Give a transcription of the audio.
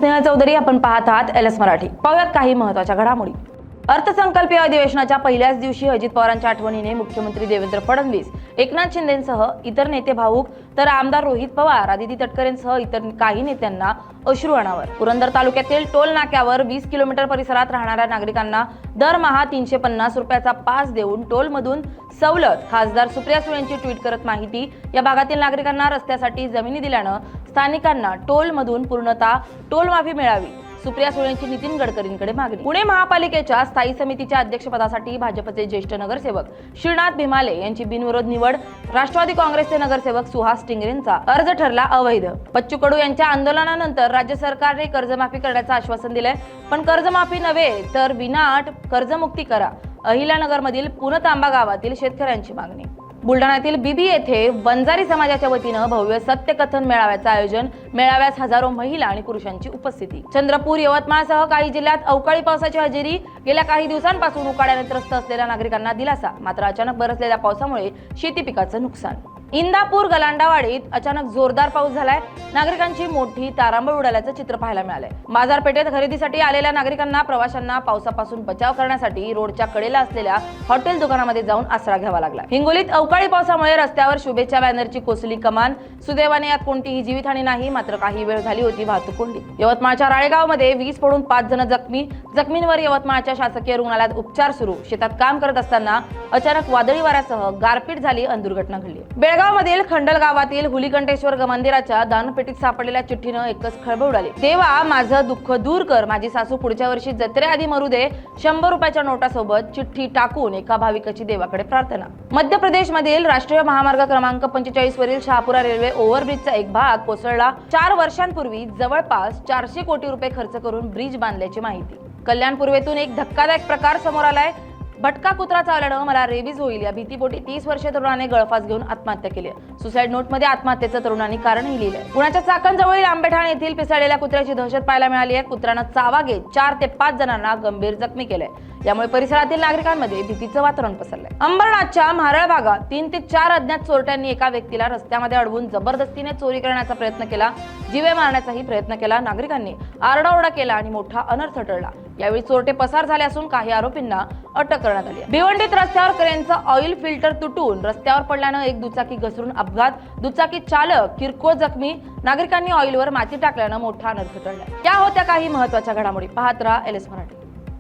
स्नेहल चौधरी, आपण पाहत आहात LS मराठी। पाहूयात काही महत्त्वाच्या घडामोडी। अर्थसंकल्पीय अधिवेशनाच्या पहिल्याच दिवशी अजित पवारांच्या आठवणीने मुख्यमंत्री देवेंद्र फडणवीस, एकनाथ शिंदेंसह इतर नेते भावूक, तर आमदार रोहित पवार, आदिती तटकरेंसह इतर काही नेत्यांना अश्रू अनावर। पुरंदर तालुक्यातील टोल नाक्यावर 20 किलोमीटर परिसरात राहणाऱ्या नागरिकांना दरमहा 350 रुपयाचा पास देऊन टोलमधून सवलत। खासदार सुप्रिया सुळेंची ट्विट करत माहिती। या भागातील नागरिकांना रस्त्यासाठी जमिनी दिल्यानं स्थानिकांना टोलमधून पूर्णतः टोल माफी मिळावी। सुप्रिया सुळेंची नितीन गडकरींकडे मागणी। पुणे महापालिकेच्या स्थायी समितीच्या अध्यक्षपदासाठी भाजपचे ज्येष्ठ नगरसेवक श्रीनाथ भिमाले यांची बिनविरोध निवड। राष्ट्रवादी काँग्रेसचे नगरसेवक सुहास टिंगरेंचा अर्ज ठरला अवैध। बच्चू कडू यांच्या आंदोलनानंतर राज्य सरकारने कर्जमाफी करण्याचं आश्वासन दिलंय, पण कर्जमाफी नव्हे तर विनाअट कर्जमुक्ती करा। अहिल्यानगरमधील पुनतांबा गावातील शेतकऱ्यांची मागणी। बुलढाण्यातील बीबी येथे वंजारी समाजाच्या वतीनं भव्य सत्यकथन मेळाव्याचं आयोजन। मेळाव्यास हजारो महिला आणि पुरुषांची उपस्थिती। चंद्रपूर, यवतमाळसह काही जिल्ह्यात अवकाळी पावसाची हजेरी। गेल्या काही दिवसांपासून उकाड्याने त्रस्त असलेल्या नागरिकांना दिलासा, मात्र अचानक बरसलेल्या पावसामुळे शेती पिकाचं नुकसान। इंदापूर गलांडावाडीत अचानक जोरदार पाऊस झालाय। नागरिकांची मोठी तारांबळ उडाल्याचं चित्र पाहायला मिळालंय। बाजारपेठेत खरेदीसाठी आलेल्या नागरिकांना प्रवाशांना पावसापासून बचाव करण्यासाठी रोडच्या कडेला असलेल्या हॉटेल दुकानामध्ये जाऊन आसरा घ्यावा लागला। हिंगोलीत अवकाळी पावसामुळे रस्त्यावर शुभेच्छा बॅनरची कोसळली कमान। सुदैवाने यात कोणतीही जीवितहानी नाही, मात्र काही वेळ झाली होती वाहतूक कोंडी। यवतमाळच्या राळेगावमध्ये वीज पडून 5 जण जखमी। जखमींवर यवतमाळच्या शासकीय रुग्णालयात उपचार सुरू। शेतात काम करत असताना अचानक वादळी वाऱ्यासह गारपीट झाली आणि दुर्घटना घडली। बेळगावमधील खंडल गावातील हुलीकंठेश्वर मंदिराच्या दानपेटीत सापडलेल्या चिठ्ठीनं एकच खळबळ उडाली। देवा, माझं दुःख दूर कर, माझी सासू पुढच्या वर्षी जत्रेआधी मरू दे। 100 रुपयाच्या नोटासोबत चिठ्ठी टाकून एका भाविकाची देवाकडे प्रार्थना। मध्य प्रदेशमधील राष्ट्रीय महामार्ग क्रमांक 45 वरील शहापुरा रेल्वे ओव्हरब्रिजचा एक भाग कोसळला। 4 वर्षांपूर्वी जवळपास 400 कोटी रुपये खर्च करून ब्रिज बांधल्याची माहिती। कल्याण पूर्वेतून एक धक्कादायक प्रकार समोर आलाय। भटका कुत्रा चावल्यानं मला रेबीज होईल या भीतीपोटी 30 वर्षीय तरुणाने गळफास घेऊन आत्महत्या केली। सुसाईड नोटमध्ये आत्महत्येचं तरुणांनी कारणही लिहिलंय। पुण्याच्या चाकणजवळील आंबेठाण येथील पिसाळलेल्या कुत्र्याची दहशत पाहायला मिळाली आहे। कुत्र्यानं चावा घेत 4 ते 5 जणांना गंभीर जखमी केलंय। यामुळे परिसरातील नागरिकांमध्ये भीतीचं वातावरण पसरलंय। अंबरनाथच्या म्हारळ भागात 3 ते 4 अज्ञात चोरट्यांनी एका व्यक्तीला रस्त्यामध्ये अडवून जबरदस्तीने चोरी करण्याचा प्रयत्न केला। जीवे मारण्याचाही प्रयत्न केला। नागरिकांनी आरडाओरडा केला आणि मोठा अनर्थ टळला। यावेळी चोरटे पसार झाले असून काही आरोपींना अटक करण्यात आली आहे। भिवंडीत रस्त्यावर क्रेनचं ऑइल फिल्टर तुटून रस्त्यावर पडल्यानं एक दुचाकी घसरून अपघात। दुचाकी चालक किरकोळ जखमी। नागरिकांनी ऑइलवर माती टाकल्यानं मोठा अनर्थ टळला। त्या होत्या काही महत्त्वाच्या घडामोडी। पाहत रहा LS मराठी।